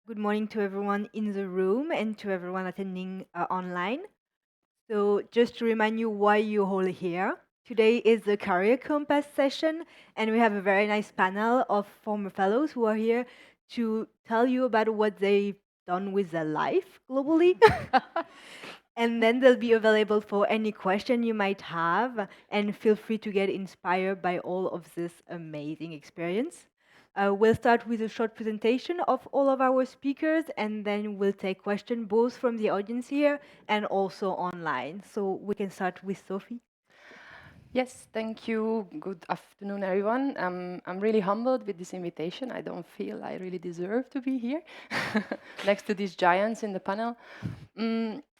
Good morning to everyone in the room and to everyone attending online. So just to remind you why you're all here, today is the Career Compass session, and we have a very nice panel of former fellows who are here to tell you about what they've done with their life globally. And then they'll be available for any question you might have, and feel free to get inspired by all of this amazing experience. We'll start with a short presentation of all of our speakers, and then we'll take questions both from the audience here and also online. So we can start with Sophie. Yes, thank you. Good afternoon, everyone. I'm really humbled with this invitation. I don't feel I really deserve to be here next to these giants in the panel.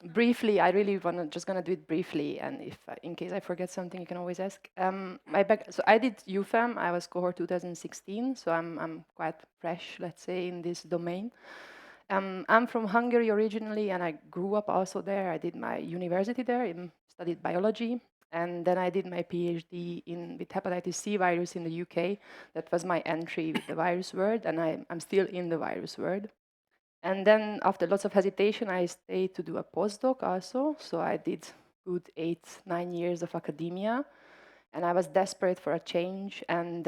Briefly, I really just gonna do it briefly, and if in case I forget something, you can always ask. So I did EUPHEM. I was cohort 2016, so I'm quite fresh, let's say, in this domain. I'm from Hungary originally, and I grew up also there. I did my university there, studied biology, and then I did my PhD with hepatitis C virus in the UK. That was my entry with the virus world, and I'm still in the virus world. And then after lots of hesitation, I stayed to do a postdoc also. So I did good 8-9 years of academia, and I was desperate for a change. And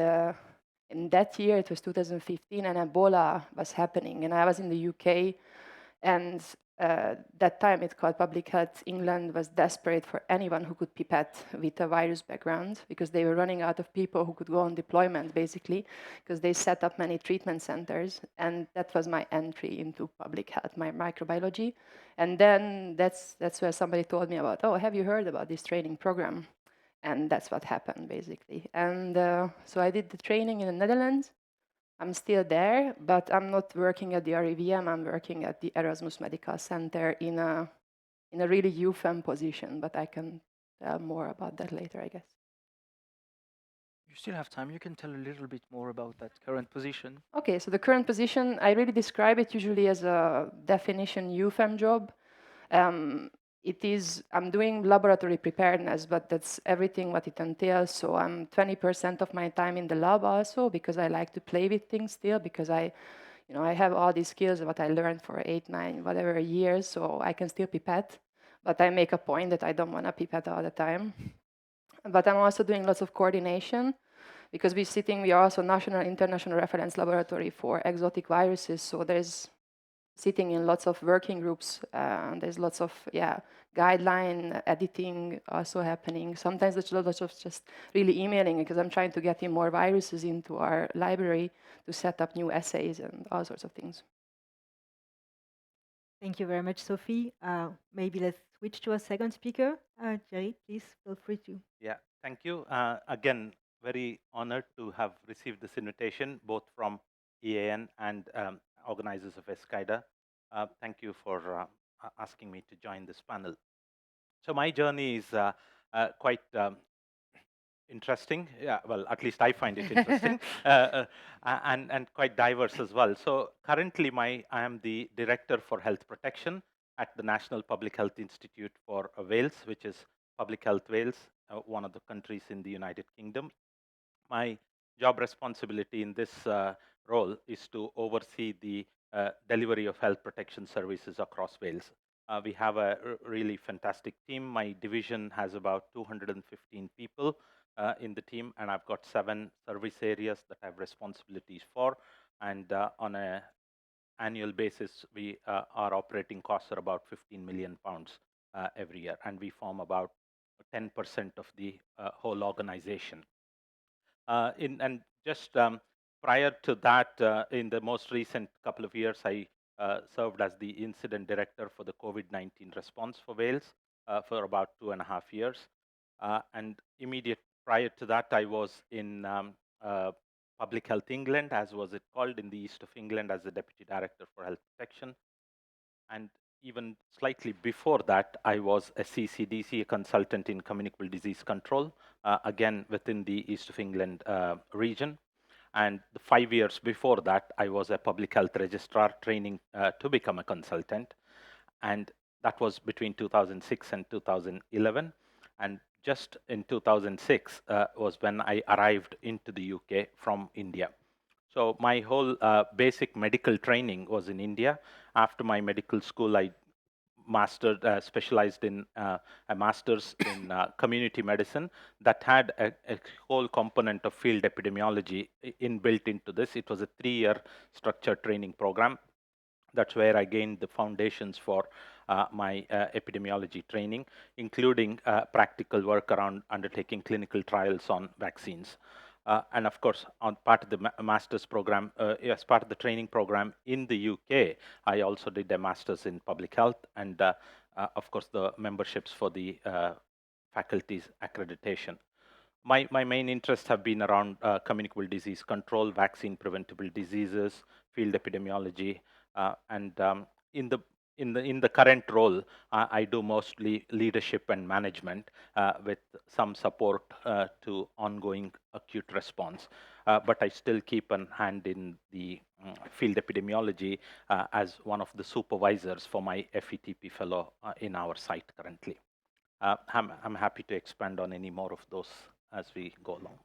in that year, it was 2015, and Ebola was happening, and I was in the UK, and that time it's called Public Health England was desperate for anyone who could pipette with a virus background, because they were running out of people who could go on deployment, basically, because they set up many treatment centers. And that was my entry into public health, my microbiology. And then that's where somebody told me about, oh, have you heard about this training program? And that's what happened, basically. And so I did the training in the Netherlands. I'm still there, but I'm not working at the REVM. I'm working at the Erasmus Medical Center in a really EUPHEM position, but I can tell more about that later, I guess. You still have time. You can tell a little bit more about that current position. Okay, so the current position, I really describe it usually as a definition EUPHEM job. I'm doing laboratory preparedness, but that's everything what it entails. So I'm 20% of my time in the lab also, because I like to play with things still, because I have all these skills what I learned for 8, 9, whatever years, so I can still pipette. But I make a point that I don't want to pipette all the time. But I'm also doing lots of coordination, because we are also national international reference laboratory for exotic viruses. So there's sitting in lots of working groups. There's lots of guideline editing also happening. Sometimes there's lots of just really emailing, because I'm trying to get in more viruses into our library to set up new assays and all sorts of things. Thank you very much, Sophie. Maybe let's switch to a second speaker. Giri, please feel free to. Yeah, thank you. Again, very honored to have received this invitation, both from EAN and organizers of escaide. Thank you for asking me to join this panel. So my journey is quite interesting. Yeah, well, at least I find it interesting, and quite diverse as well. So currently, I am the Director for Health Protection at the National Public Health Institute for Wales, which is Public Health Wales, one of the countries in the United Kingdom. My job responsibility in this role is to oversee the delivery of health protection services across Wales. We have a really fantastic team. My division has about 215 people in the team, and I've got 7 service areas that I have responsibilities for. And on an annual basis, our operating costs are about 15 million pounds every year, and we form about 10% of the whole organization. And just prior to that, in the most recent couple of years, I served as the incident director for the COVID-19 response for Wales for about 2.5 years. And immediate prior to that, I was in Public Health England, as was it called, in the east of England, as the deputy director for health protection. And even slightly before that, I was a CCDC, a consultant in communicable disease control, again within the East of England region. And the 5 years before that, I was a public health registrar training to become a consultant. And that was between 2006 and 2011. And just in 2006 was when I arrived into the UK from India. So my whole basic medical training was in India. After my medical school, I specialized in a master's in community medicine that had a whole component of field epidemiology inbuilt into this. It was a 3-year structured training program. That's where I gained the foundations for my epidemiology training, including practical work around undertaking clinical trials on vaccines. And of course, on part of the master's program, as part of the training program in the UK, I also did a master's in public health and, of course, the memberships for the faculty's accreditation. My main interests have been around communicable disease control, vaccine preventable diseases, field epidemiology, and in the current role, I do mostly leadership and management with some support to ongoing acute response. But I still keep an hand in the field epidemiology as one of the supervisors for my FETP fellow in our site currently. I'm happy to expand on any more of those as we go along.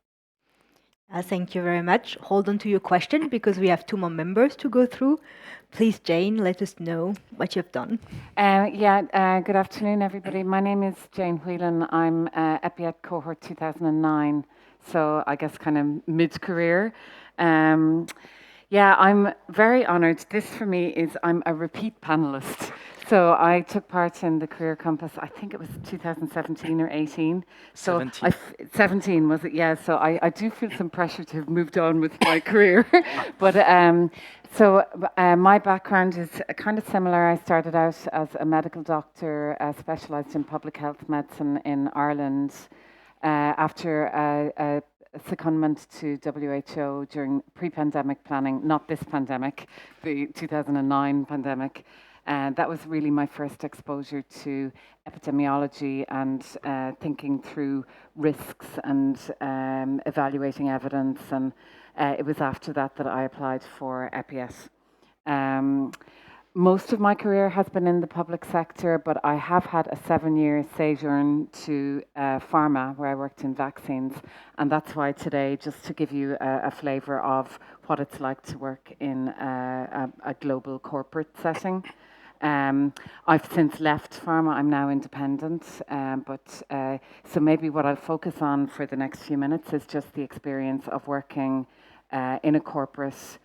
Thank you very much. Hold on to your question because we have 2 more members to go through. Please, Jane, let us know what you've done. Good afternoon, everybody. My name is Jane Whelan. I'm EPIET cohort 2009, so I guess kind of mid-career. I'm very honoured. This for me is I'm a repeat panellist. So I took part in the Career Compass, I think it was 2017 or 18. So 17. 17 was it? Yeah, so I do feel some pressure to have moved on with my career. But my background is kind of similar. I started out as a medical doctor, specialised in public health medicine in Ireland. After a secondment to WHO during pre-pandemic planning, not this pandemic, the 2009 pandemic. That was really my first exposure to epidemiology and thinking through risks and evaluating evidence. And it was after that that I applied for EPIET. Most of my career has been in the public sector, but I have had a 7-year sojourn to pharma where I worked in vaccines. And that's why today, just to give you a flavour of what it's like to work in a global corporate setting. I've since left pharma, I'm now independent, so maybe what I'll focus on for the next few minutes is just the experience of working in a corporate.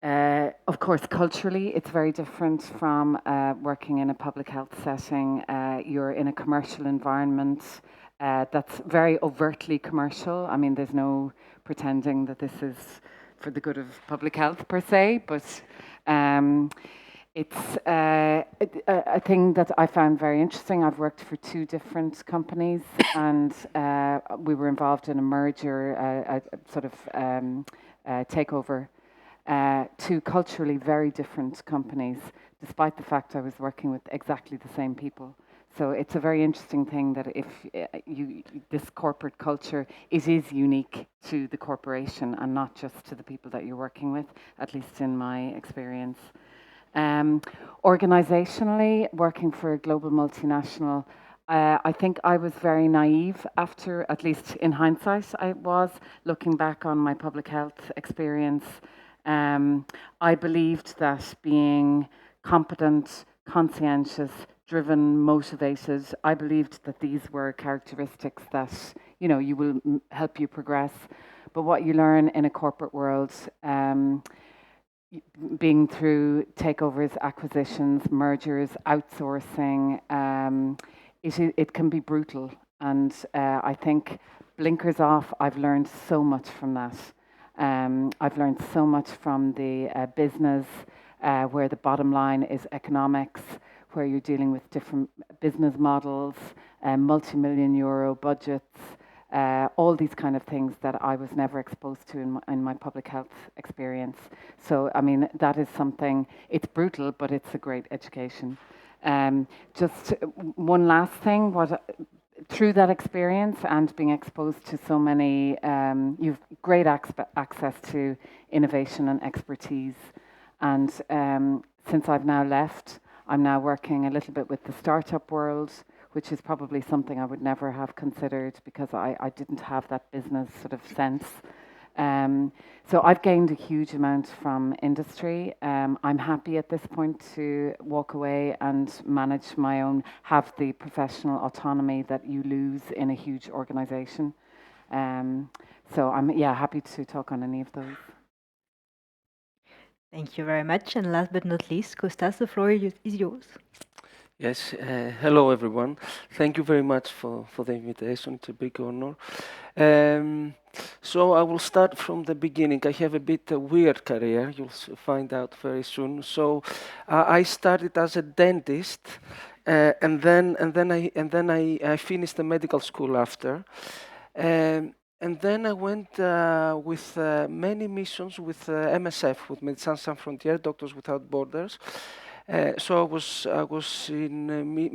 Of course, culturally, it's very different from working in a public health setting. You're in a commercial environment that's very overtly commercial. I mean, there's no pretending that this is for the good of public health per se, but it's a thing that I found very interesting. I've worked for 2 different companies, and we were involved in a merger, a sort of takeover. 2 culturally very different companies, despite the fact I was working with exactly the same people. So it's a very interesting thing that if this corporate culture, it is unique to the corporation and not just to the people that you're working with, at least in my experience. Organizationally, working for a global multinational, I think I was very naive after, at least in hindsight, I was looking back on my public health experience. I believed that being competent, conscientious, driven, motivated, I believed that these were characteristics that, you will help you progress. But what you learn in a corporate world, being through takeovers, acquisitions, mergers, outsourcing, it can be brutal. And I think blinkers off, I've learned so much from that. I've learned so much from the business, where the bottom line is economics, where you're dealing with different business models, multi-million euro budgets, all these kind of things that I was never exposed to in my public health experience. So, I mean, that is something, it's brutal, but it's a great education. Just one last thing, through that experience and being exposed to so many, you've great access to innovation and expertise. And since I've now left, I'm now working a little bit with the startup world, which is probably something I would never have considered because I didn't have that business sort of sense. So I've gained a huge amount from industry. I'm happy at this point to walk away and manage my own, have the professional autonomy that you lose in a huge organization. So I'm happy to talk on any of those. Thank you very much. And last but not least, Kostas, the floor is yours. Yes, hello everyone. Thank you very much for the invitation. It's a big honor. So I will start from the beginning. I have a bit weird career. You'll find out very soon. So I started as a dentist, and then I finished the medical school after. And then I went with many missions with MSF, with Médecins Sans Frontières, Doctors Without Borders. So I was in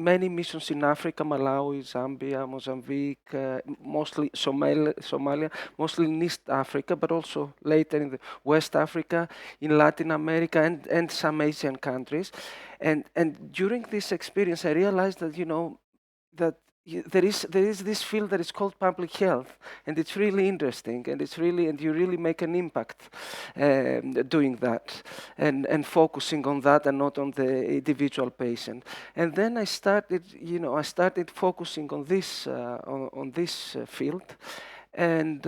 many missions in Africa, Malawi, Zambia, Mozambique, mostly Somalia, mostly in East Africa, but also later in the West Africa, in Latin America, and some Asian countries. And during this experience, I realized that that there is this field that is called public health, and it's really interesting, and you really make an impact doing that, and focusing on that and not on the individual patient. And then I started focusing on this field. And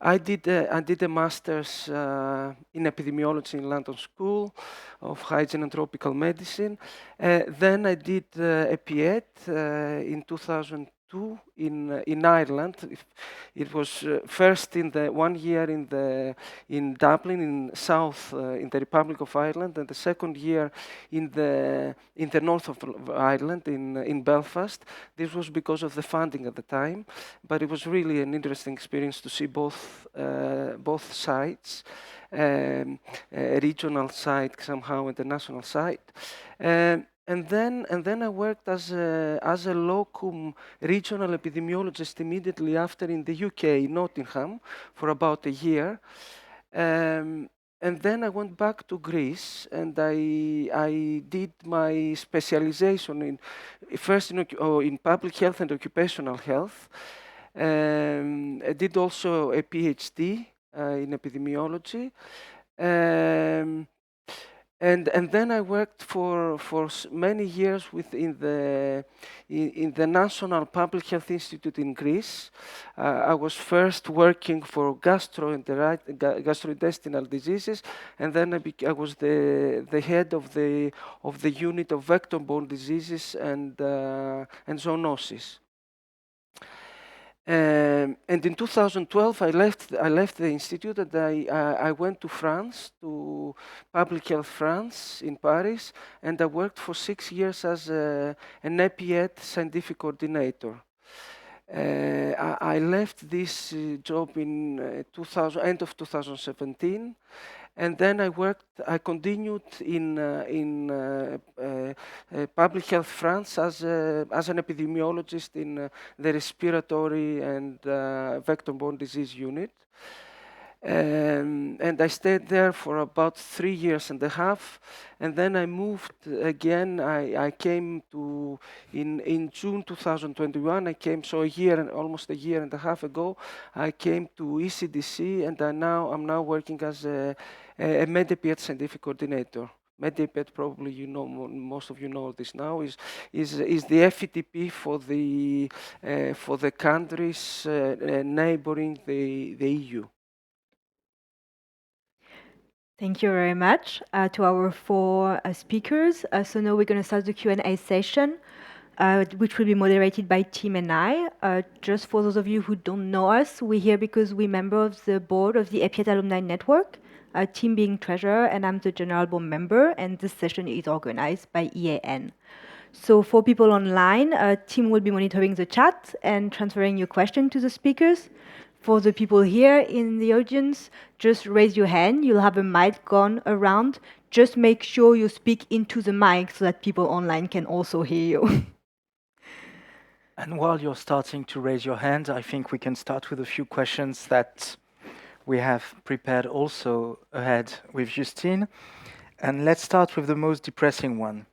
I did a master's in epidemiology in London School of Hygiene and Tropical Medicine. Then I did EPIET in 2002 in Ireland. It was first in the 1 year in Dublin, in South, in the Republic of Ireland, and the second year in the north of Ireland, in Belfast. This was because of the funding at the time, but it was really an interesting experience to see both sides, regional side somehow and the national side. And then I worked as a locum regional epidemiologist immediately after in the UK, Nottingham, for about a year. And then I went back to Greece, and I did my specialization first in public health and occupational health. I did also a PhD in epidemiology. And then I worked for many years in the National Public Health Institute in Greece. I was first working for gastrointestinal diseases, and then I was the head of the unit of vector-borne diseases and zoonosis. And in 2012, I left the institute, and I went to France, to Public Health France in Paris, and I worked for 6 years as an EPIET scientific coordinator. I left this job in end of 2017. And then I continued in Public Health France as an epidemiologist in the respiratory and vector-borne disease unit. And I stayed there for about 3 years and a half, and then I moved again. I came to in June 2021. I came almost a year and a half ago. I came to ECDC, and I'm now working as a EPIET scientific coordinator. EPIET, probably most of you know this now, is the FETP for the countries neighboring the EU. Thank you very much to our 4 speakers. So now we're going to start the Q&A session, which will be moderated by Tim and I. Just for those of you who don't know us, we're here because we're member of the board of the EPIET Alumni Network, Tim being treasurer, and I'm the general board member, and this session is organized by EAN. So for people online, Tim will be monitoring the chat and transferring your question to the speakers. For the people here in the audience, just raise your hand. You'll have a mic gone around. Just make sure you speak into the mic so that people online can also hear you. And while you're starting to raise your hand, I think we can start with a few questions that we have prepared also ahead with Justine. And let's start with the most depressing one.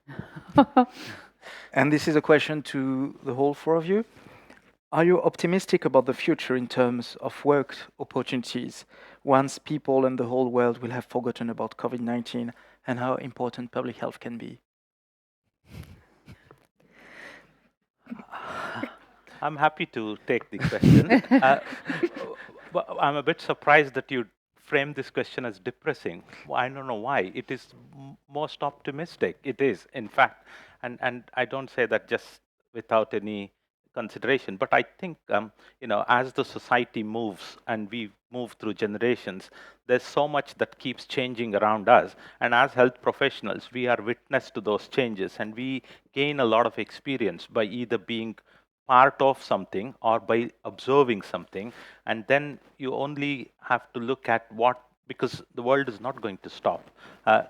And this is a question to the whole 4 of you. Are you optimistic about the future in terms of work opportunities once people and the whole world will have forgotten about COVID-19 and how important public health can be? I'm happy to take the question. I'm a bit surprised that you framed this question as depressing. I don't know why. It is most optimistic. It is, in fact, and I don't say that just without any consideration. But I think, as the society moves and we move through generations, there's so much that keeps changing around us. And as health professionals, we are witness to those changes, and we gain a lot of experience by either being part of something or by observing something, and then you only have to look at because the world is not going to stop.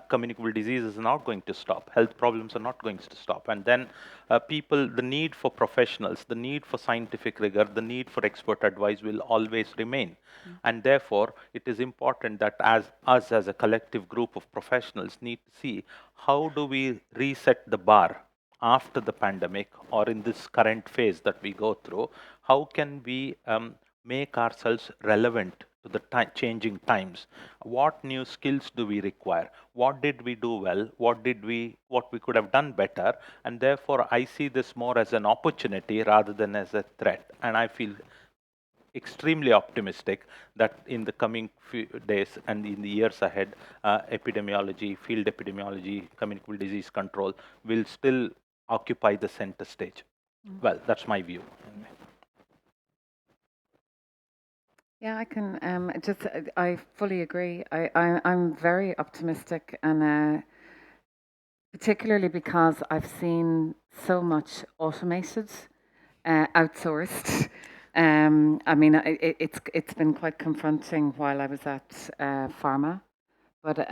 Communicable disease is not going to stop. Health problems are not going to stop. And then the need for professionals, the need for scientific rigor, the need for expert advice will always remain. And therefore, it is important that as a collective group of professionals need to see how do we reset the bar after the pandemic or in this current phase that we go through. How can we make ourselves relevant to the changing times? What new skills do we require? What did we do well? What we could have done better? And therefore, I see this more as an opportunity rather than as a threat. And I feel extremely optimistic that in the coming few days and in the years ahead, epidemiology, field epidemiology, communicable disease control will still occupy the center stage. Well, that's my view. Yeah, I can I fully agree. I'm very optimistic, and particularly because I've seen so much automated, outsourced. I mean, it's been quite confronting while I was at pharma, but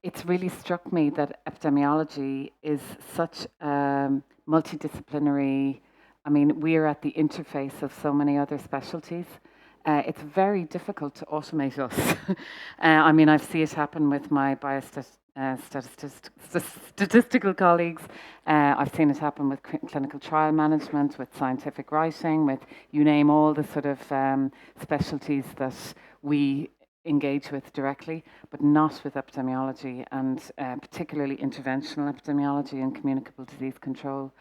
it's really struck me that epidemiology is such multidisciplinary. I mean, we're at the interface of so many other specialties. It's very difficult to automate us. I mean, I've seen it happen with my statistical colleagues. I've seen it happen with clinical trial management, with scientific writing, with you name all the sort of specialties that we engage with directly, but not with epidemiology, and particularly interventional epidemiology and communicable disease control.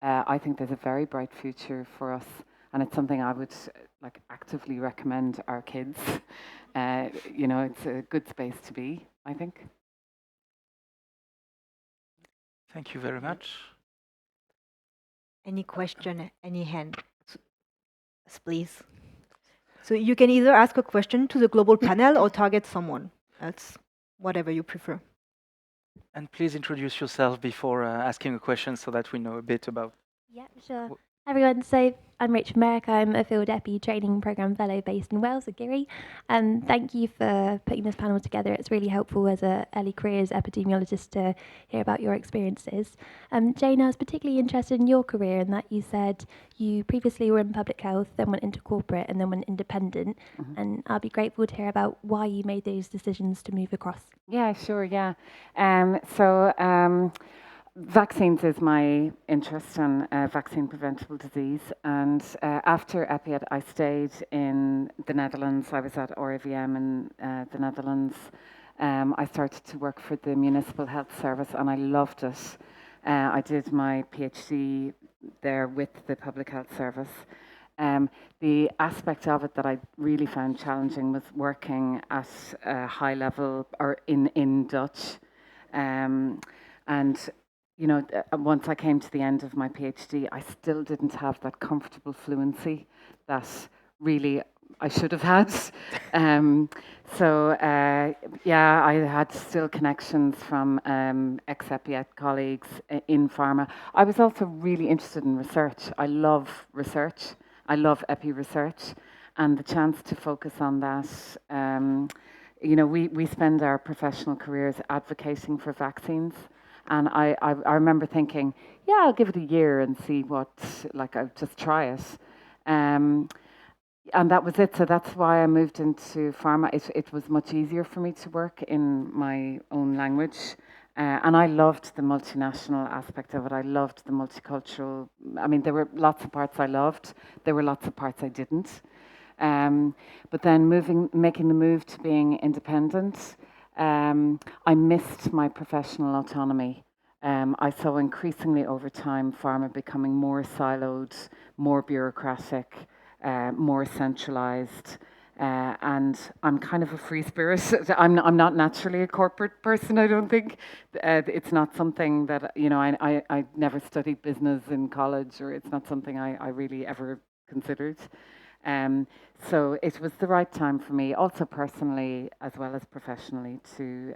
I think there's a very bright future for us, and it's something I would actively recommend our kids. It's a good space to be, I think. Thank you very much. Any question, any hand? Yes, please. So you can either ask a question to the global panel or target someone. That's whatever you prefer. And please introduce yourself before asking a question so that we know a bit about. Yeah, sure. Everyone, so I'm Rachel Merrick. I'm a Field Epi Training Programme Fellow based in Wales at Giri. Thank you for putting this panel together. It's really helpful as a early careers epidemiologist to hear about your experiences. Jane, I was particularly interested in your career in that you said you previously were in public health, then went into corporate and then went independent. And I'll be grateful to hear about why you made those decisions to move across. Yeah, sure, yeah. Vaccines is my interest in vaccine preventable disease, and after EPIET I stayed in the Netherlands. I was at RIVM in the Netherlands. I started to work for the Municipal Health Service and I loved it. I did my PhD there with the Public Health Service. The aspect of it that I really found challenging was working at a high level or in Dutch. And once I came to the end of my PhD, I still didn't have that comfortable fluency that really I should have had. I had still connections from ex-EPIET colleagues in pharma. I was also really interested in research. I love research. I love epi research, and the chance to focus on that. We spend our professional careers advocating for vaccines. And I remember thinking, yeah, I'll give it a year and see I'll just try it. And that was it. So that's why I moved into pharma. It was much easier for me to work in my own language. And I loved the multinational aspect of it. I loved the multicultural. I mean, there were lots of parts I loved. There were lots of parts I didn't. But then making the move to being independent, I missed my professional autonomy. I saw increasingly over time pharma becoming more siloed, more bureaucratic, more centralized. And I'm kind of a free spirit. I'm not naturally a corporate person, I don't think. It's not something that, I never studied business in college, or it's not something I really ever considered. So it was the right time for me, also personally as well as professionally, to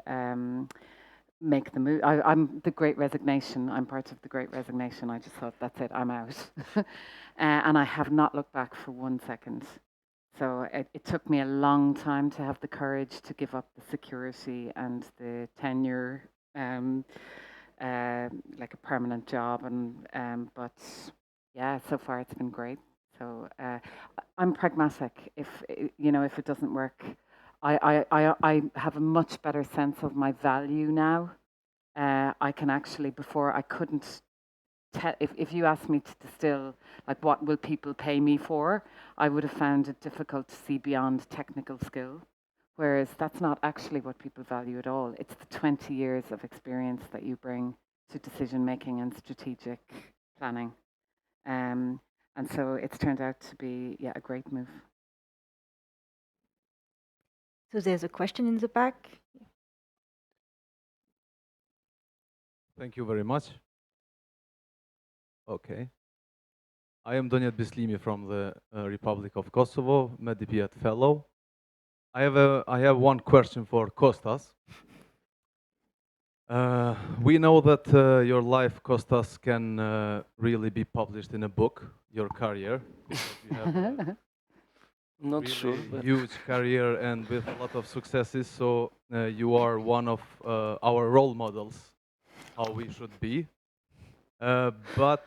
make the move. I'm the Great Resignation. I'm part of the Great Resignation. I just thought, that's it, I'm out. And I have not looked back for 1 second. So it took me a long time to have the courage to give up the security and the tenure, like a permanent job. But yeah, so far it's been great. So I'm pragmatic. If it doesn't work, I have a much better sense of my value now. I can actually, before I couldn't. If you asked me to distill, like, what will people pay me for, I would have found it difficult to see beyond technical skill, whereas that's not actually what people value at all. It's the 20 years of experience that you bring to decision making and strategic planning. And so it's turned out to be, a great move. So there's a question in the back. Thank you very much. Okay. I am Donjat Bislimi from the Republic of Kosovo, EPIET fellow. I have one question for Kostas. We know that your life, Kostas, can really be published in a book, your career. You have Not really sure. huge career and with a lot of successes. So you are one of our role models, how we should be. But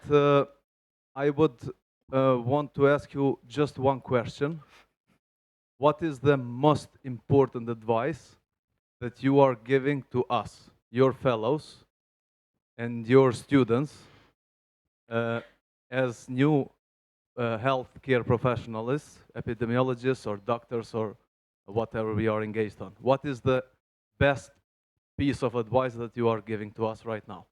I would want to ask you just one question. What is the most important advice that you are giving to us, your fellows and your students, as new healthcare professionals, epidemiologists or doctors or whatever we are engaged on? What is the best piece of advice that you are giving to us right now?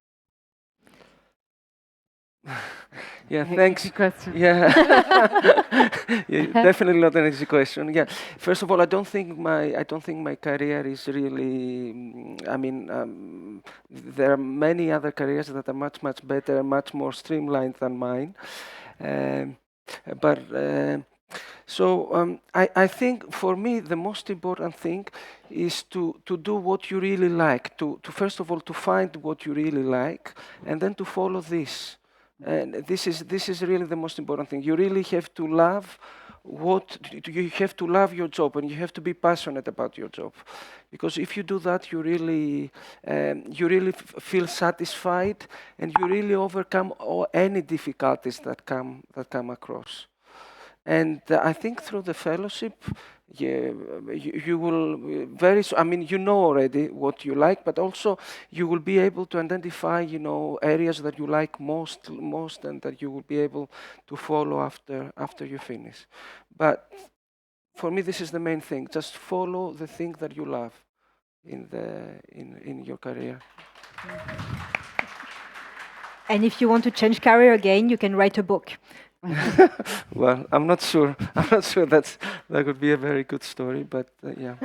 Yeah, thanks. Easy question. Yeah. Yeah, definitely not an easy question. Yeah, first of all, I don't think my career is really. There are many other careers that are much better, much more streamlined than mine. I think for me the most important thing is to do what you really like. To first of all to find what you really like, and then to follow this. And this is really the most important thing. You really have to love you have to love your job, and you have to be passionate about your job, because if you do that, you really feel satisfied, and you really overcome any difficulties that come across. And I think through the fellowship, you will you know already what you like, but also you will be able to identify, areas that you like most, and that you will be able to follow after you finish. But for me, this is the main thing: just follow the thing that you love in your career. And if you want to change career again, you can write a book. Well, I'm not sure. That would be a very good story, but yeah.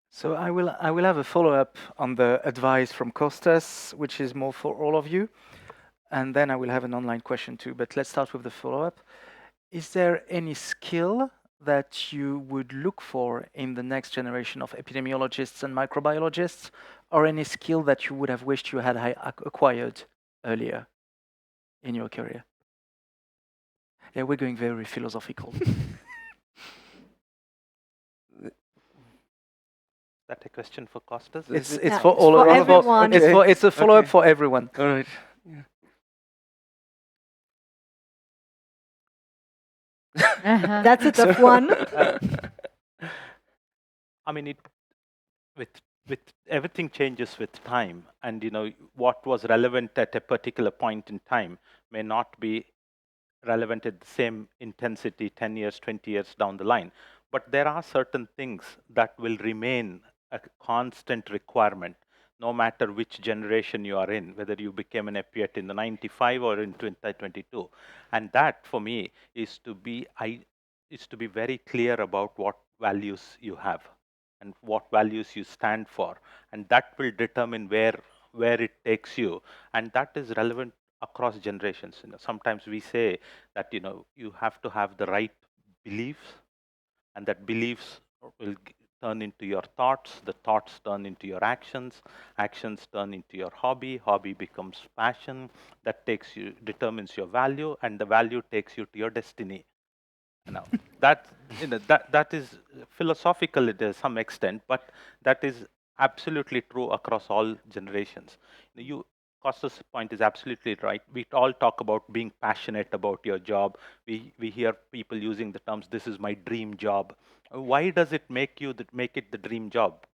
So I will have a follow-up on the advice from Kostas, which is more for all of you, and then I will have an online question too. But let's start with the follow-up. Is there any skill that you would look for in the next generation of epidemiologists and microbiologists, or any skill that you would have wished you had acquired earlier in your career? Yeah, we're going very philosophical. Is that a question for Kostas? It's for all of everyone. It's a follow-up for everyone. All right. Yeah. That's a tough one. with with everything changes with time, and what was relevant at a particular point in time may not be relevant at the same intensity 10 years, 20 years down the line. But there are certain things that will remain a constant requirement no matter which generation you are in, whether you became an EPIET in the 95 or in 2022. And that for me is to be very clear about what values you have and what values you stand for, and that will determine where it takes you, and that is relevant across generations. Sometimes we say that you have to have the right beliefs, and that beliefs will turn into your thoughts, the thoughts turn into your actions, actions turn into your hobby becomes passion, that determines your value, and the value takes you to your destiny. Now, that that is philosophical to some extent, but that is absolutely true across all generations. Kostas' point is absolutely right. We all talk about being passionate about your job. We hear people using the terms, "This is my dream job." Why does it make it the dream job?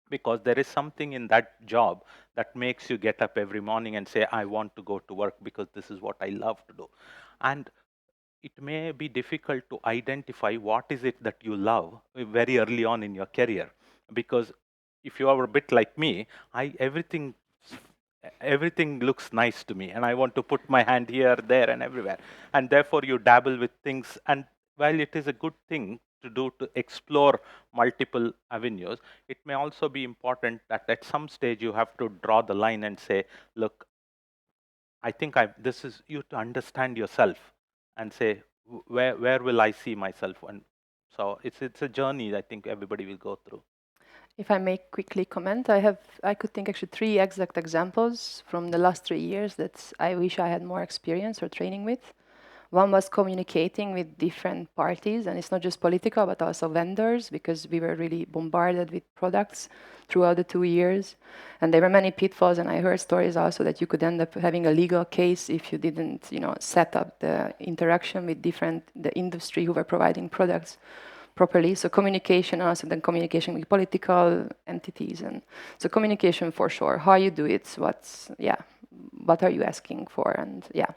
Because there is something in that job that makes you get up every morning and say, "I want to go to work because this is what I love to do." And it may be difficult to identify what is it that you love very early on in your career, because if you are a bit like me, everything looks nice to me and I want to put my hand here, there and everywhere, and therefore you dabble with things. And while it is a good thing to do to explore multiple avenues, it may also be important that at some stage you have to draw the line and say, look, I think this is you to understand yourself and say, where will I see myself? And so it's a journey I think everybody will go through. If I may quickly comment, I could think actually 3 exact examples from the last 3 years that I wish I had more experience or training with. One was communicating with different parties, and it's not just political, but also vendors, because we were really bombarded with products throughout the 2 years. And there were many pitfalls, and I heard stories also that you could end up having a legal case if you didn't, set up the interaction with the industry who were providing products properly. So communication, also then communication with political entities, and so communication for sure. How you do it, what are you asking for, and yeah.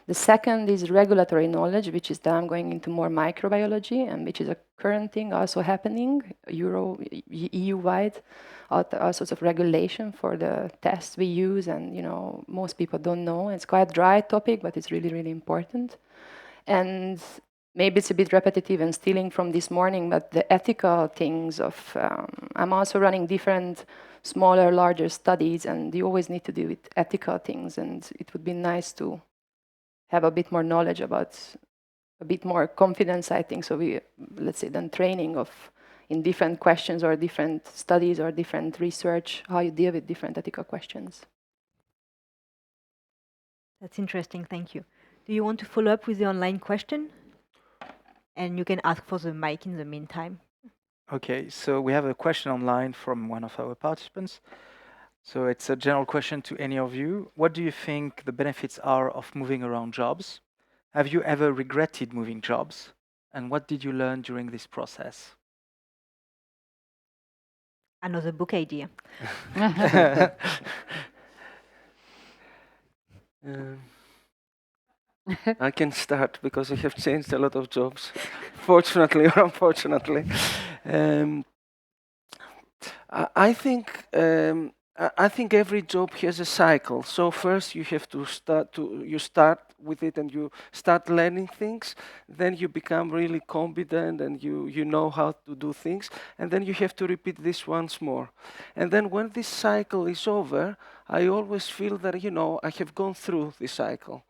The second is regulatory knowledge, which is that I'm going into more microbiology, and which is a current thing also happening, EU-wide, all sorts of regulation for the tests we use, and most people don't know. It's quite a dry topic, but it's really, really important. And maybe it's a bit repetitive and stealing from this morning, but the ethical things of, I'm also running different smaller, larger studies, and you always need to do with ethical things, and it would be nice to have a bit more knowledge about, a bit more confidence, I think. So let's say, then training in different questions or different studies or different research, how you deal with different ethical questions. That's interesting, thank you. Do you want to follow up with the online question? And you can ask for the mic in the meantime. Okay, so we have a question online from one of our participants. So it's a general question to any of you. What do you think the benefits are of moving around jobs? Have you ever regretted moving jobs? And what did you learn during this process? Another book idea. I can start because I have changed a lot of jobs, fortunately or unfortunately. I think every job has a cycle. So first you have to start with it and you start learning things. Then you become really competent and you know how to do things. And then you have to repeat this once more. And then when this cycle is over, I always feel that I have gone through this cycle.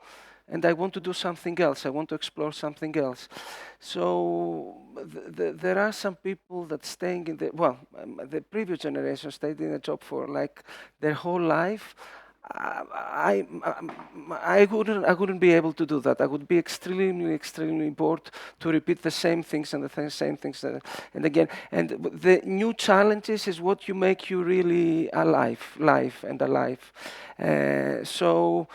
And I want to do something else. I want to explore something else. So there are some people that staying in the previous generation stayed in a job for like their whole life. I wouldn't be able to do that. I would be extremely bored to repeat the same things and the same things and again. And the new challenges is what you make you really alive. So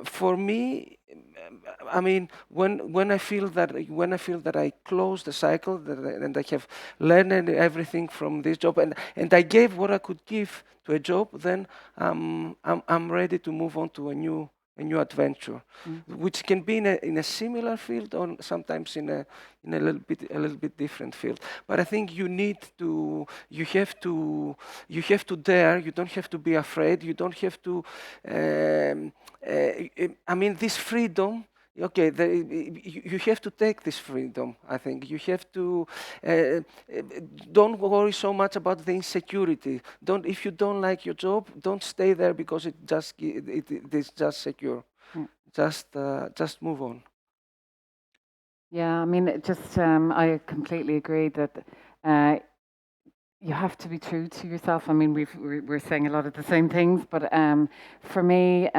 for me, I mean, when I feel that I close the cycle, and I have learned everything from this job, and I gave what I could give to a job, then I'm ready to move on to a new adventure, which can be in a similar field or sometimes in a little bit different field. But I think you have to dare. You don't have to be afraid. You don't have to. I mean, this freedom. Okay, you have to take this freedom. I think you have to. Don't worry so much about the insecurity. If you don't like your job, don't stay there because it is just secure. Just move on. Yeah, I mean, I completely agree that you have to be true to yourself. I mean, we're saying a lot of the same things, but for me,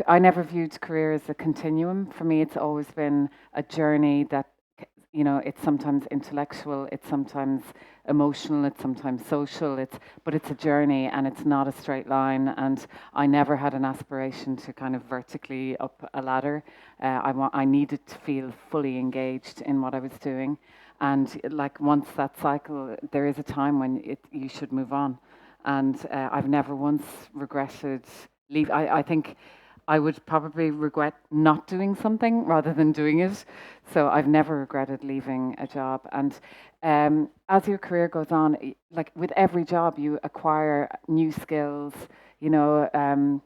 I never viewed career as a continuum. For me, it's always been a journey that, you know, it's sometimes intellectual, it's sometimes emotional, it's sometimes social, but it's a journey and it's not a straight line. And I never had an aspiration to kind of vertically up a ladder. I needed to feel fully engaged in what I was doing. And like once that cycle, there is a time when you should move on. And I've never once regretted leave. I think I would probably regret not doing something rather than doing it. So I've never regretted leaving a job. And as your career goes on, like with every job, you acquire new skills. You know,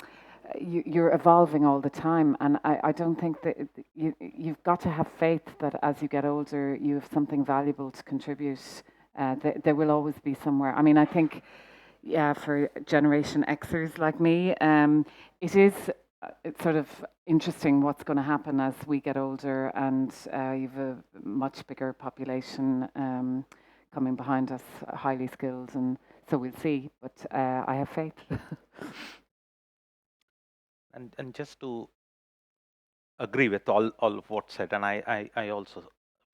you're evolving all the time, and I don't think that you've got to have faith that as you get older, you have something valuable to contribute. There will always be somewhere. I mean, I think, yeah, for Generation Xers like me, it's sort of interesting what's going to happen as we get older, and you've a much bigger population coming behind us, highly skilled, and so we'll see. But I have faith. And just to agree with all of what's said, and I also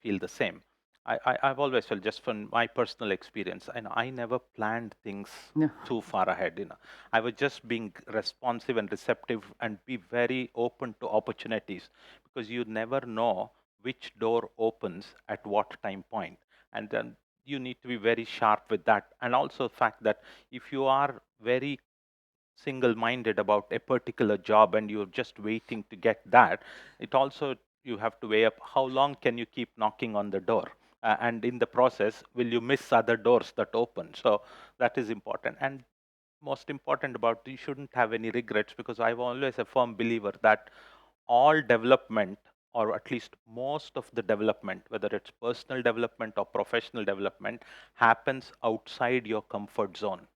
feel the same. I've always felt, just from my personal experience, I never planned things too far ahead. I was just being responsive and receptive and be very open to opportunities, because you never know which door opens at what time point, and then you need to be very sharp with that. And also the fact that if you are very single-minded about a particular job and you're just waiting to get that, it also, you have to weigh up how long can you keep knocking on the door, and in the process will you miss other doors that open. So that is important. And most important about, you shouldn't have any regrets, because I'm always a firm believer that all development, or at least most of the development, whether it's personal development or professional development, happens outside your comfort zone.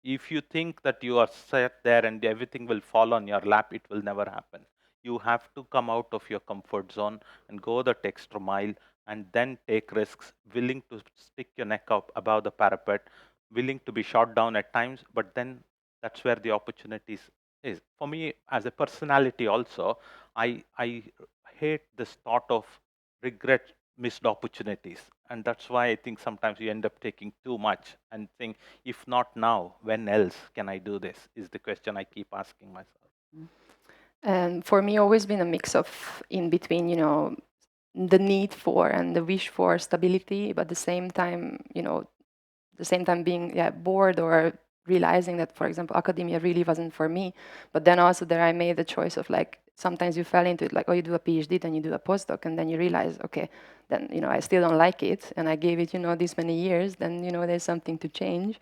If you think that you are set there and everything will fall on your lap, it will never happen. You have to come out of your comfort zone and go that extra mile, and then take risks, willing to stick your neck up above the parapet, willing to be shot down at times, but then that's where the opportunities is. For me, as a personality also, I hate this thought of regret missed opportunities. And that's why I think sometimes you end up taking too much and think, if not now, when else can I do this, is the question I keep asking myself. And for me, always been a mix of in between, you know, the need for and the wish for stability, but at the same time, you know, being bored or realizing that, for example, academia really wasn't for me. But then also there I made the choice of, like, sometimes you fell into it, like, oh, you do a PhD, then you do a postdoc, and then you realize, okay, then, you know, I still don't like it, and I gave it, you know, this many years, then, you know, there's something to change.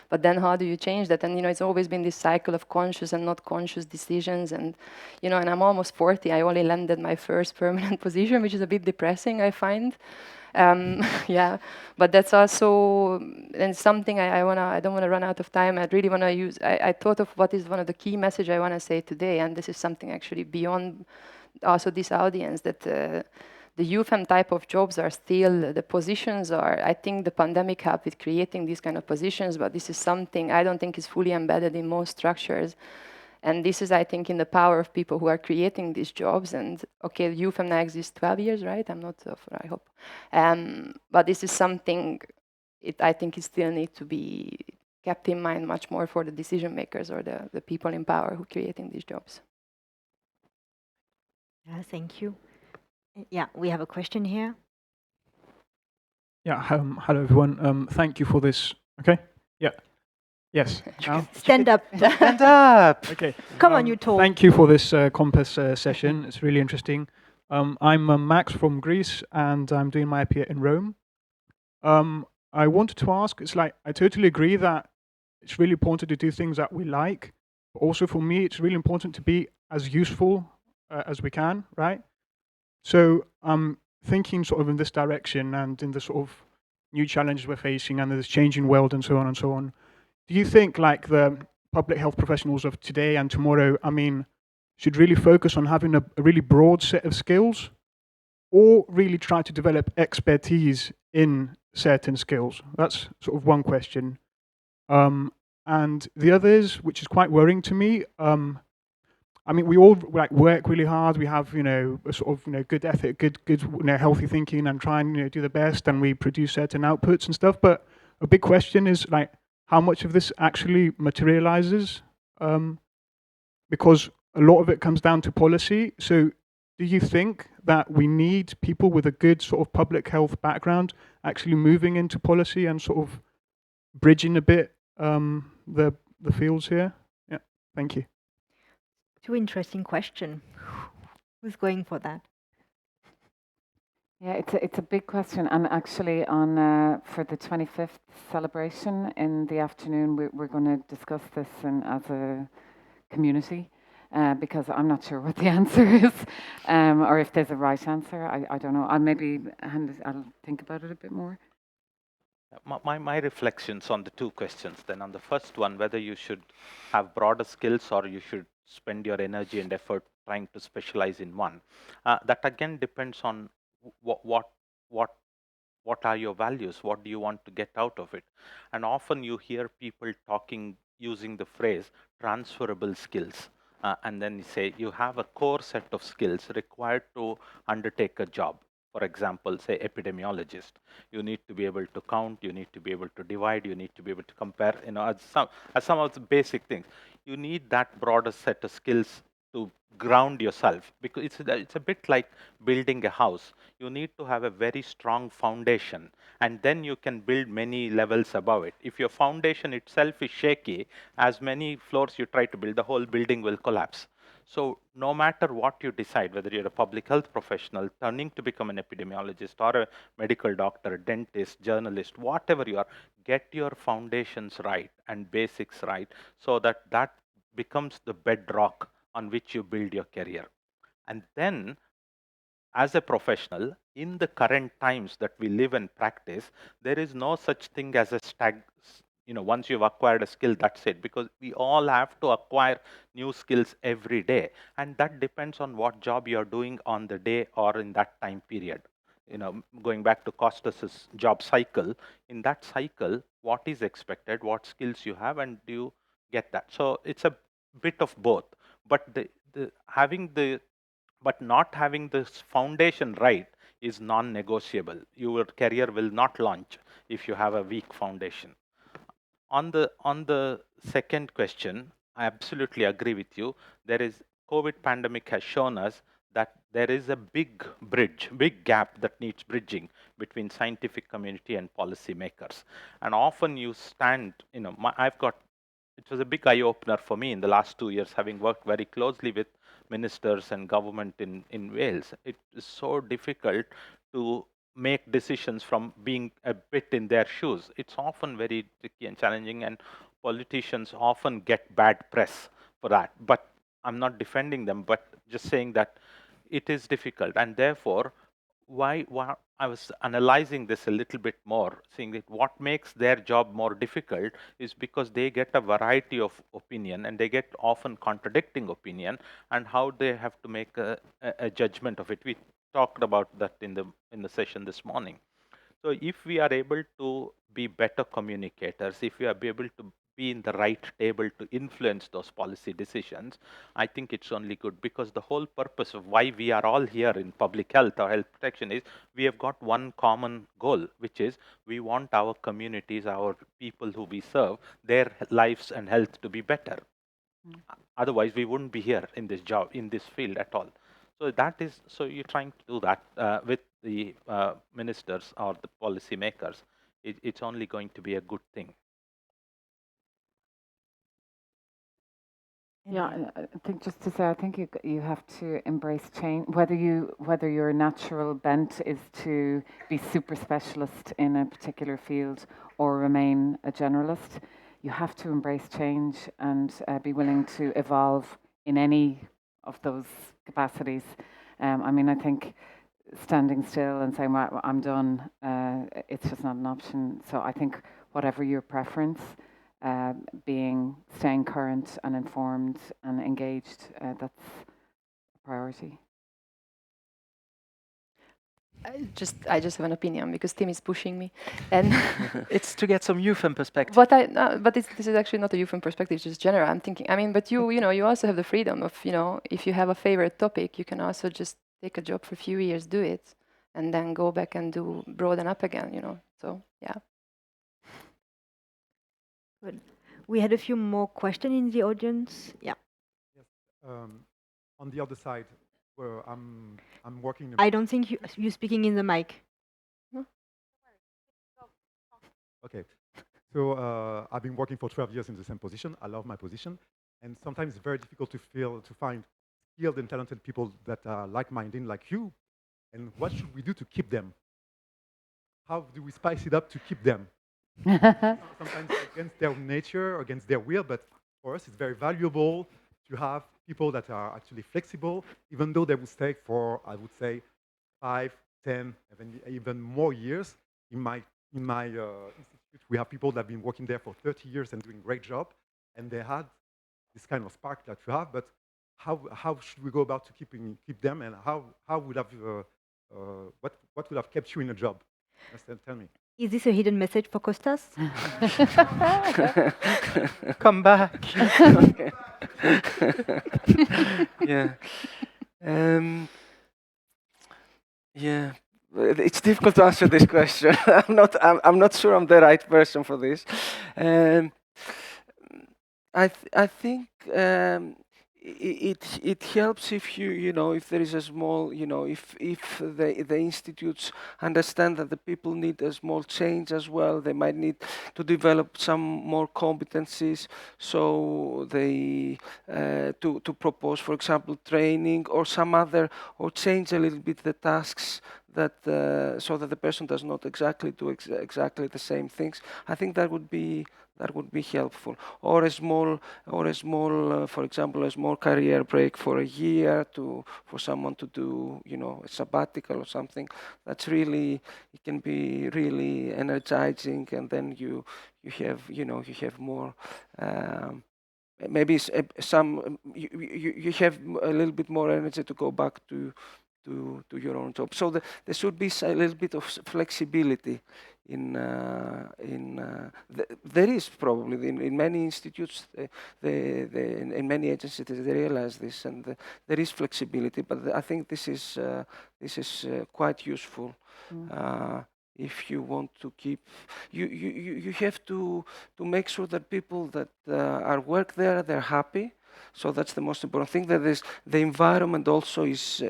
But then how do you change that? And, you know, it's always been this cycle of conscious and not conscious decisions. And, you know, and I'm almost 40. I only landed my first permanent position, which is a bit depressing, I find. Yeah, but that's also, and something I don't want to run out of time. I really want to use, I thought of what is one of the key message I want to say today. And this is something actually beyond also this audience, that the EUPHEM type of jobs are still, the positions are, I think the pandemic helped with creating these kind of positions, but this is something I don't think is fully embedded in most structures. And this is, I think, in the power of people who are creating these jobs. And okay, EUPHEM now exists 12 years, right? I'm not, I hope. But this is something, I think it still needs to be kept in mind much more for the decision makers or the people in power who are creating these jobs. Thank you. Yeah, we have a question here. Yeah, hello everyone. Thank you for this. Okay. Yeah. Yes. Now? Stand up. Stand up. Okay. Come on, you tall. Thank you for this Compass session. It's really interesting. I'm Max from Greece, and I'm doing my EPIET in Rome. I wanted to ask. It's like I totally agree that it's really important to do things that we like, but also for me, it's really important to be as useful as we can, right? So I'm thinking sort of in this direction and in the sort of new challenges we're facing and this changing world and so on and so on. Do you think like the public health professionals of today and tomorrow, I mean, should really focus on having a really broad set of skills, or really try to develop expertise in certain skills? That's sort of one question. And the other is, which is quite worrying to me, I mean, we all like work really hard. We have, a sort of, good ethic, good, healthy thinking, and try and do the best, and we produce certain outputs and stuff. But a big question is like, how much of this actually materializes? Because a lot of it comes down to policy. So, do you think that we need people with a good sort of public health background actually moving into policy and sort of bridging a bit the fields here? Yeah, thank you. Two interesting question. Who's going for that? Yeah, it's a big question, and actually on for the 25th celebration in the afternoon, we're going to discuss this as a community, because I'm not sure what the answer is, or if there's a right answer. I don't know. I'll think about it a bit more. My reflections on the two questions. Then on the first one, whether you should have broader skills or you should spend your energy and effort trying to specialize in one. That again depends on what are your values, what do you want to get out of it. And often you hear people talking using the phrase transferable skills, and then you say you have a core set of skills required to undertake a job. For example, say epidemiologist, you need to be able to count, you need to be able to divide, you need to be able to compare, as some of the basic things. You need that broader set of skills to ground yourself, because it's a bit like building a house. You need to have a very strong foundation, and then you can build many levels above it. If your foundation itself is shaky, as many floors you try to build, the whole building will collapse. So no matter what you decide, whether you're a public health professional turning to become an epidemiologist or a medical doctor, dentist, journalist, whatever you are, get your foundations right and basics right, so that becomes the bedrock on which you build your career. And then as a professional, in the current times that we live and practice, there is no such thing as a once you've acquired a skill, that's it, because we all have to acquire new skills every day. And that depends on what job you're doing on the day or in that time period. Going back to Kostas's job cycle, in that cycle, what is expected, what skills you have, and do you get that? So it's a bit of both. But not having this foundation right is non-negotiable. Your career will not launch if you have a weak foundation. On the second question, I absolutely agree with you. COVID pandemic has shown us that there is a big gap that needs bridging between scientific community and policy makers. And often you stand, it was a big eye opener for me in the last 2 years, having worked very closely with ministers and government in Wales. It is so difficult to make decisions from being a bit in their shoes. It's often very tricky and challenging, and politicians often get bad press for that. But I'm not defending them, but just saying that it is difficult. And therefore, why I was analyzing this a little bit more, seeing that what makes their job more difficult is because they get a variety of opinion, and they get often contradicting opinion, and how they have to make a judgment of it. We talked about that in the session this morning. So if we are able to be better communicators, if we are able to be in the right table to influence those policy decisions, I think it's only good, because the whole purpose of why we are all here in public health or health protection is we have got one common goal, which is we want our communities, our people who we serve, their lives and health to be better. Otherwise, we wouldn't be here in this job, in this field at all. So that is, so you're trying to do that with the ministers or the policy makers. It's only going to be a good thing. Yeah, I think just to say, I think you have to embrace change. Whether your natural bent is to be super specialist in a particular field or remain a generalist, you have to embrace change and be willing to evolve in any of those capacities. I mean, I think standing still and saying, "Well, I'm done," it's just not an option. So I think whatever your preference, staying current and informed and engaged, that's a priority. I just have an opinion because Tim is pushing me, and It's to get some EUPHEM perspective. but this is actually not a EUPHEM perspective. It's just general. I'm thinking. I mean, but you also have the freedom of if you have a favorite topic, you can also just take a job for a few years, do it, and then go back and broaden up again. So yeah. Good. We had a few more questions in the audience. Yeah. Yes. On the other side, where I'm working. I don't think you're speaking in the mic. No? Okay. So I've been working for 12 years in the same position. I love my position, and sometimes it's very difficult to find skilled and talented people that are like-minded like you. And what should we do to keep them? How do we spice it up to keep them? Sometimes against their nature, against their will, but for us it's very valuable to have people that are actually flexible, even though they will stay for, I would say, 5, 10, even more years. In my institute, we have people that have been working there for 30 years and doing a great job, and they had this kind of spark that you have, but how should we go about to keep them, and how would have what would have kept you in a job? Tell me. Is this a hidden message for Kostas? Come back. Yeah. Yeah. It's difficult to answer this question. I'm not sure I'm the right person for this. I think it helps if if there is a small if the institutes understand that the people need a small change as well. They might need to develop some more competencies, so they to propose, for example, training or some other, or change a little bit the tasks that so that the person does not exactly do exactly the same things. I think that would be helpful, or a small, for example, a small career break for a year for someone to do, a sabbatical or something. That's really, it can be really energizing, and then you have more. Maybe you have a little bit more energy to go back to your own job. So there should be a little bit of flexibility there is probably in many institutes, in many agencies they realize this, and there is flexibility. But I think this is quite useful. If you want to keep, you have to make sure that people that are work there, they're happy. So that's the most important thing. That is, the environment also is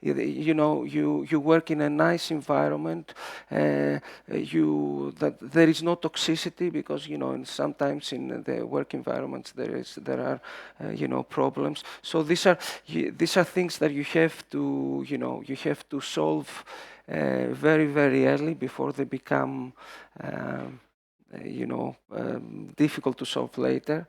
you work in a nice environment. That there is no toxicity, because sometimes in the work environments there are problems. So these are things that you have to solve very, very early before they become difficult to solve later.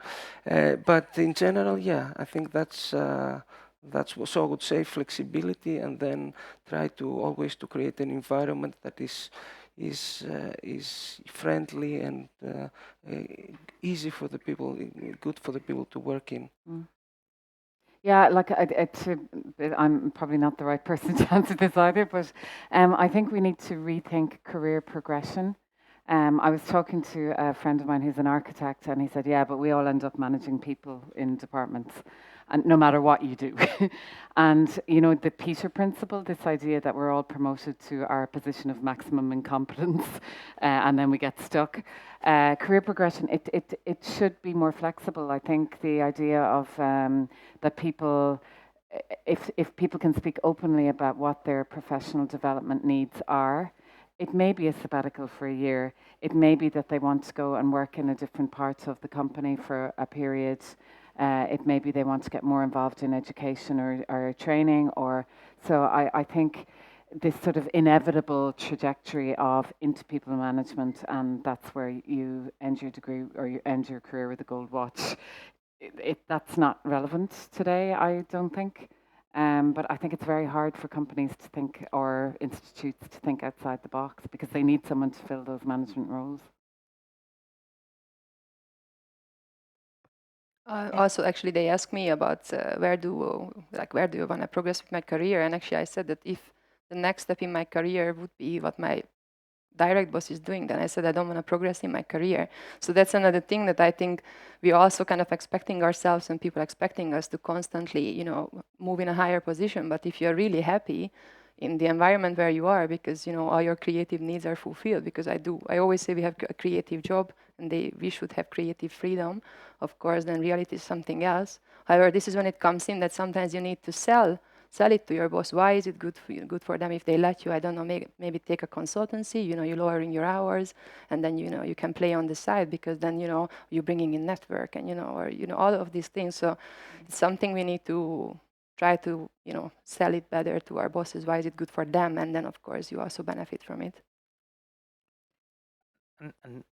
But in general, yeah, I think that's what, so I would say flexibility, and then try to always to create an environment that is friendly and easy for the people, good for the people to work in. Yeah, like I'm probably not the right person to answer this either, but I think we need to rethink career progression. I was talking to a friend of mine who's an architect, and he said, yeah, but we all end up managing people in departments, and no matter what you do. And, the Peter principle, this idea that we're all promoted to our position of maximum incompetence, and then we get stuck. Career progression, it should be more flexible. I think the idea of that people if people can speak openly about what their professional development needs are, it may be a sabbatical for a year. It may be that they want to go and work in a different part of the company for a period. It may be they want to get more involved in education or training. So I think this sort of inevitable trajectory of into people management, and that's where you end your degree or you end your career with a gold watch. That's not relevant today, I don't think. But I think it's very hard for companies to think, or institutes to think outside the box, because they need someone to fill those management roles. Also, actually, they asked me about where do you want to progress with my career, and actually, I said that if the next step in my career would be what my direct boss is doing, then I said I don't want to progress in my career. So that's another thing that I think we also kind of expecting ourselves and people expecting us to constantly, move in a higher position. But if you're really happy in the environment where you are, because all your creative needs are fulfilled, because I always say we have a creative job and we should have creative freedom, of course, then reality is something else. However, this is when it comes in that sometimes you need to sell it to your boss. Why is it good for them if they let you, I don't know, maybe take a consultancy, you're lowering your hours, and then, you can play on the side, because then, you're bringing in network and, or, all of these things. So it's something we need to try to, sell it better to our bosses. Why is it good for them? And then, of course, you also benefit from it. And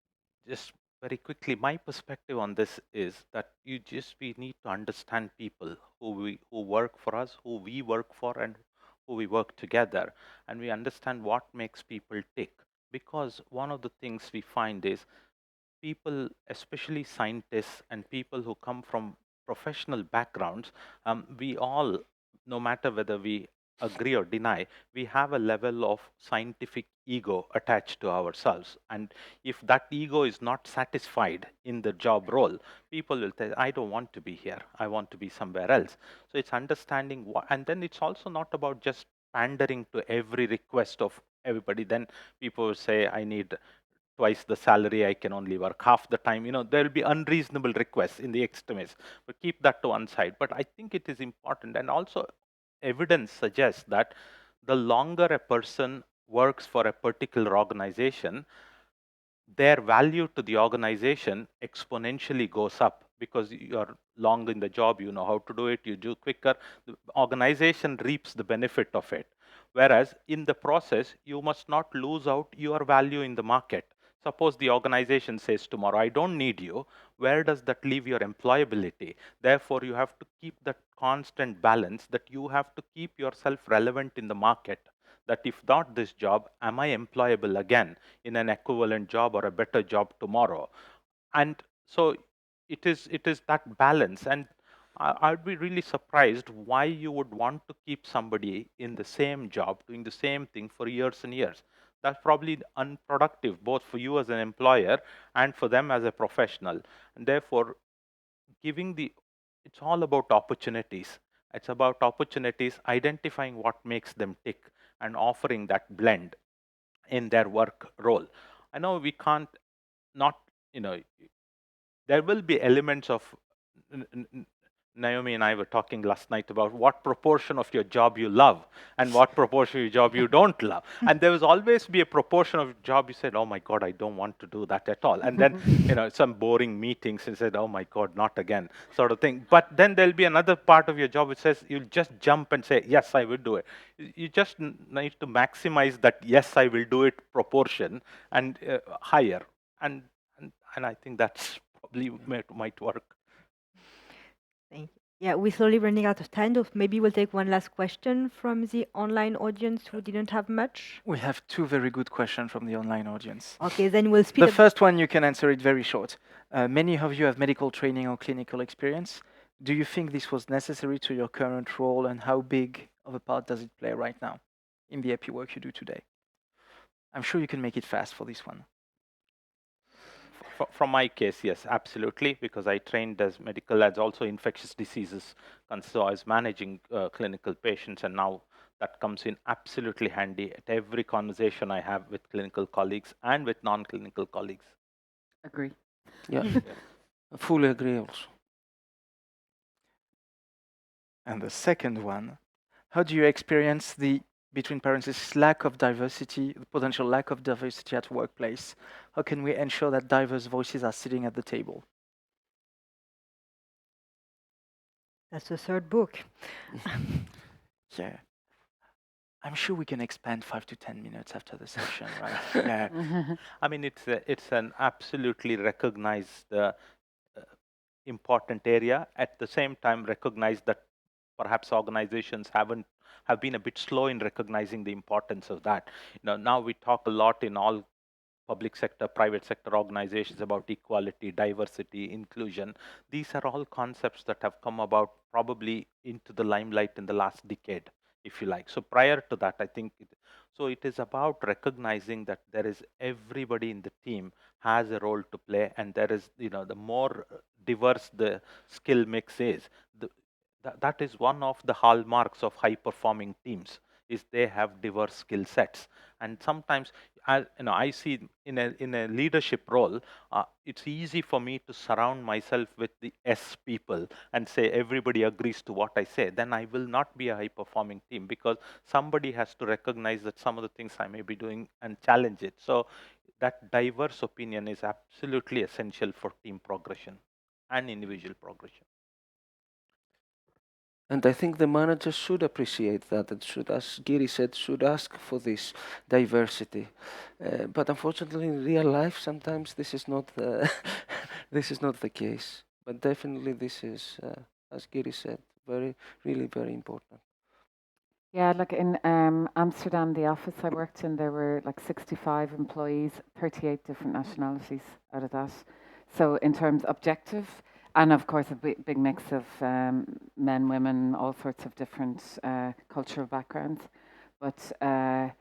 just very quickly, my perspective on this is that we need to understand people who work for us, who we work for, and who we work together, and we understand what makes people tick. Because one of the things we find is people, especially scientists and people who come from professional backgrounds, we all, no matter whether we agree or deny, we have a level of scientific ego attached to ourselves. And if that ego is not satisfied in the job role, people will say, I don't want to be here, I want to be somewhere else. So it's understanding what, and then it's also not about just pandering to every request of everybody. Then people will say, I need twice the salary, I can only work half the time. There will be unreasonable requests in the extremes, but keep that to one side. But I think it is important, and also evidence suggests that the longer a person works for a particular organization, their value to the organization exponentially goes up, because you're long in the job, you know how to do it, you do quicker, the organization reaps the benefit of it. Whereas in the process, you must not lose out your value in the market. Suppose the organization says tomorrow, I don't need you, where does that leave your employability? Therefore, you have to keep that constant balance, that you have to keep yourself relevant in the market, that if not this job, am I employable again in an equivalent job or a better job tomorrow? And so it is that balance. And I'd be really surprised why you would want to keep somebody in the same job doing the same thing for years and years. That's probably unproductive, both for you as an employer and for them as a professional. And therefore, it's all about opportunities. It's about opportunities, identifying what makes them tick and offering that blend in their work role. I know we can't not, there will be elements of, Naomi and I were talking last night about what proportion of your job you love and what proportion of your job you don't love. And there will always be a proportion of job you said, oh my God, I don't want to do that at all. And then, some boring meetings and said, oh my God, not again, sort of thing. But then there'll be another part of your job which says you'll just jump and say, yes, I will do it. You just need to maximize that yes, I will do it proportion and higher. And I think that's probably might work. Thank you. Yeah, we're slowly running out of time, so maybe we'll take one last question from the online audience who didn't have much. We have two very good questions from the online audience. Okay, then we'll speed The up. first one, you can answer it very short. Many of you have medical training or clinical experience. Do you think this was necessary to your current role, and how big of a part does it play right now in the epi work you do today? I'm sure you can make it fast for this one. From my case, yes, absolutely, because I trained as medical, as also infectious diseases, and so I was managing clinical patients, and now that comes in absolutely handy at every conversation I have with clinical colleagues and with non-clinical colleagues. Agree. Yeah, I fully agree also. And the second one, how do you experience the, between parentheses, lack of diversity, the potential lack of diversity at workplace? How can we ensure that diverse voices are sitting at the table? That's the third book. Yeah. I'm sure we can expand 5 to 10 minutes after the session, right? Yeah. I mean, it's an absolutely recognized important area. At the same time, recognize that perhaps organizations have been a bit slow in recognizing the importance of that. Now we talk a lot in all public sector, private sector organizations about equality, diversity, inclusion. These are all concepts that have come about probably into the limelight in the last decade, if you like. So prior to that, I think, it is about recognizing that there is everybody in the team has a role to play, and there is, the more diverse the skill mix is, that is one of the hallmarks of high performing teams, is they have diverse skill sets. And sometimes I see in a leadership role, it's easy for me to surround myself with the S people and say everybody agrees to what I say. Then I will not be a high performing team, because somebody has to recognize that some of the things I may be doing and challenge it. So that diverse opinion is absolutely essential for team progression and individual progression. And I think the managers should appreciate that, and should, as Giri said, should ask for this diversity. But unfortunately, in real life, sometimes this is not the this is not the case. But definitely, this is, as Giri said, really very important. Yeah, like in Amsterdam, the office I worked in, there were like 65 employees, 38 different nationalities out of that. So in terms objective, and of course a big mix of men, women, all sorts of different cultural backgrounds. But I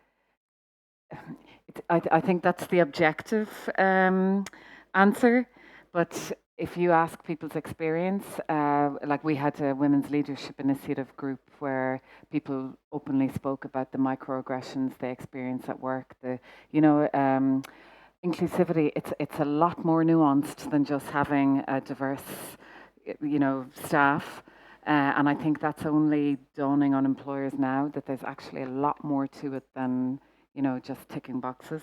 think that's the objective answer. But if you ask people's experience, like we had a women's leadership initiative group where people openly spoke about the microaggressions they experience at work. Inclusivity. It's a lot more nuanced than just having a diverse, staff. And I think that's only dawning on employers now, that there's actually a lot more to it than just ticking boxes.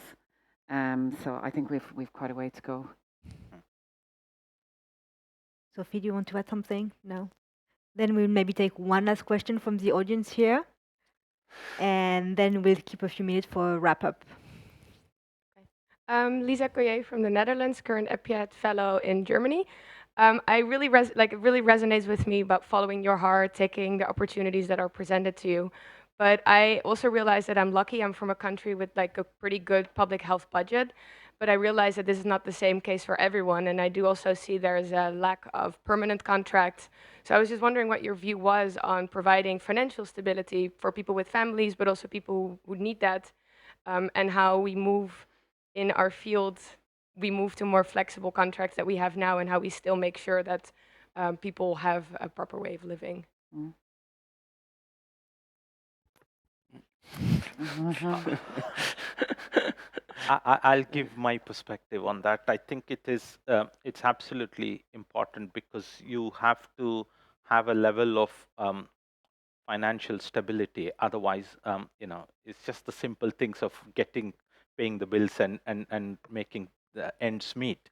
So I think we've quite a way to go. Sophie, do you want to add something? No? Then we'll maybe take one last question from the audience here, and then we'll keep a few minutes for a wrap-up. Lisa Coyer from the Netherlands, current EPIET fellow in Germany. It really resonates with me about following your heart, taking the opportunities that are presented to you. But I also realize that I'm lucky. I'm from a country with like a pretty good public health budget. But I realize that this is not the same case for everyone. And I do also see there's a lack of permanent contracts. So I was just wondering what your view was on providing financial stability for people with families, but also people who need that, and how we move in our field, we move to more flexible contracts that we have now, and how we still make sure that people have a proper way of living. Mm. I'll give my perspective on that. I think it's absolutely important, because you have to have a level of financial stability. Otherwise, it's just the simple things of paying the bills and making the ends meet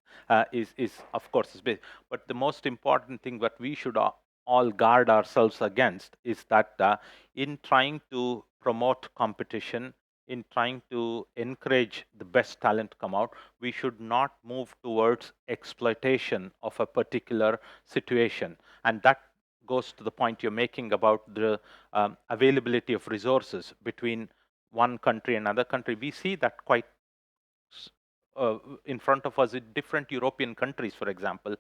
is of course is big. But the most important thing that we should all guard ourselves against is that in trying to promote competition, in trying to encourage the best talent to come out, we should not move towards exploitation of a particular situation. And that goes to the point you're making about the availability of resources between one country and another country. We see that quite in front of us in different European countries, for example,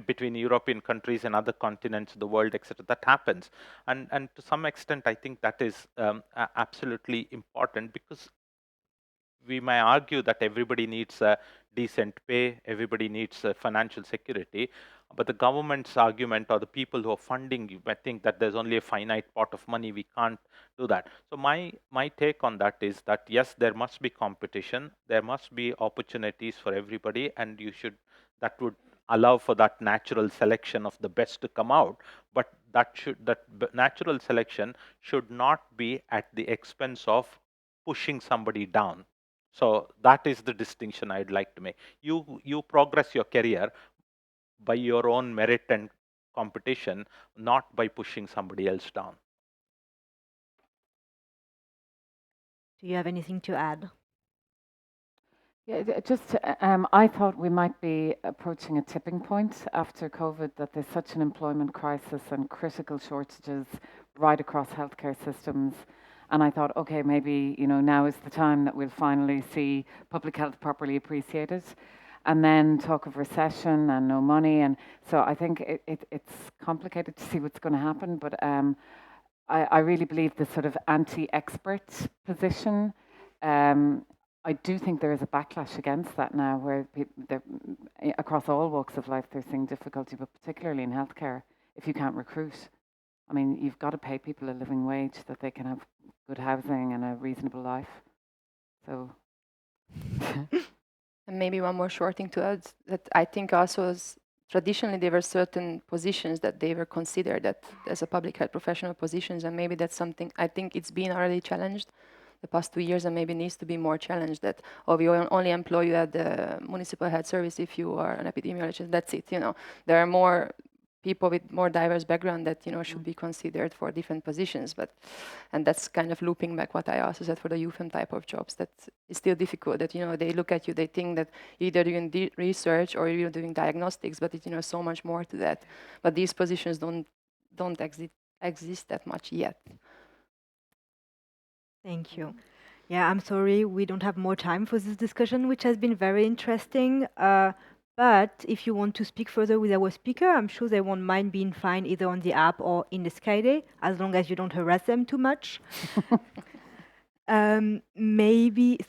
between European countries and other continents of the world, etc. That happens. And to some extent, I think that is absolutely important, because we may argue that everybody needs a decent pay, everybody needs financial security, but the government's argument, or the people who are funding you, I think that there's only a finite pot of money, we can't do that. So my take on that is that yes, there must be competition, there must be opportunities for everybody, and that would allow for that natural selection of the best to come out. But natural selection should not be at the expense of pushing somebody down. So that is the distinction I'd like to make. You progress your career by your own merit and competition, not by pushing somebody else down. Do you have anything to add? Yeah, I thought we might be approaching a tipping point after COVID, that there's such an employment crisis and critical shortages right across healthcare systems. And I thought, okay, maybe, now is the time that we'll finally see public health properly appreciated. And then talk of recession and no money. And so I think it's complicated to see what's going to happen. But I really believe the sort of anti-expert position, I do think there is a backlash against that now, where across all walks of life they're seeing difficulty, but particularly in healthcare, if you can't recruit. I mean, you've got to pay people a living wage that they can have good housing and a reasonable life. So. And maybe one more short thing to add, that I think also is traditionally there were certain positions that they were considered that as a public health professional positions, and maybe that's something I think it's been already challenged the past 2 years, and maybe needs to be more challenged, that we only employ you at the municipal health service if you are an epidemiologist. That's it. There are more people with more diverse background that should be considered for different positions. And that's kind of looping back what I also said for the EUPHEM type of jobs. That is still difficult. That they look at you, they think that either you're doing research or you're doing diagnostics, but it's so much more to that. But these positions don't exist that much yet. Thank you. Yeah, I'm sorry we don't have more time for this discussion, which has been very interesting. But if you want to speak further with our speaker, I'm sure they won't mind being fine either on the app or in escaide, as long as you don't harass them too much. So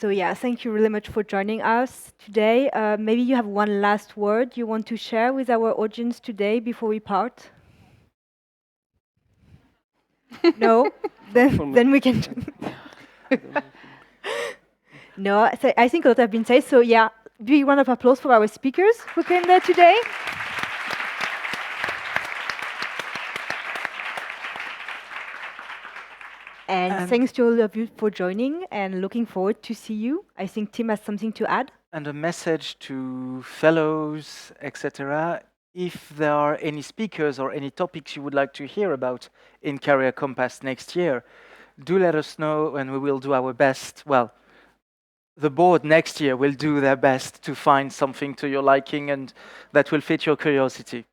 yeah, thank you really much for joining us today. Maybe you have one last word you want to share with our audience today before we part? No? Then we can... No, so I think a lot have been said. So yeah, big round of applause for our speakers who came there today. And thanks to all of you for joining, and looking forward to see you. I think Tim has something to add. And a message to fellows, etc. If there are any speakers or any topics you would like to hear about in Career Compass next year, do let us know, and we will do our best. Well, the board next year will do their best to find something to your liking and that will fit your curiosity.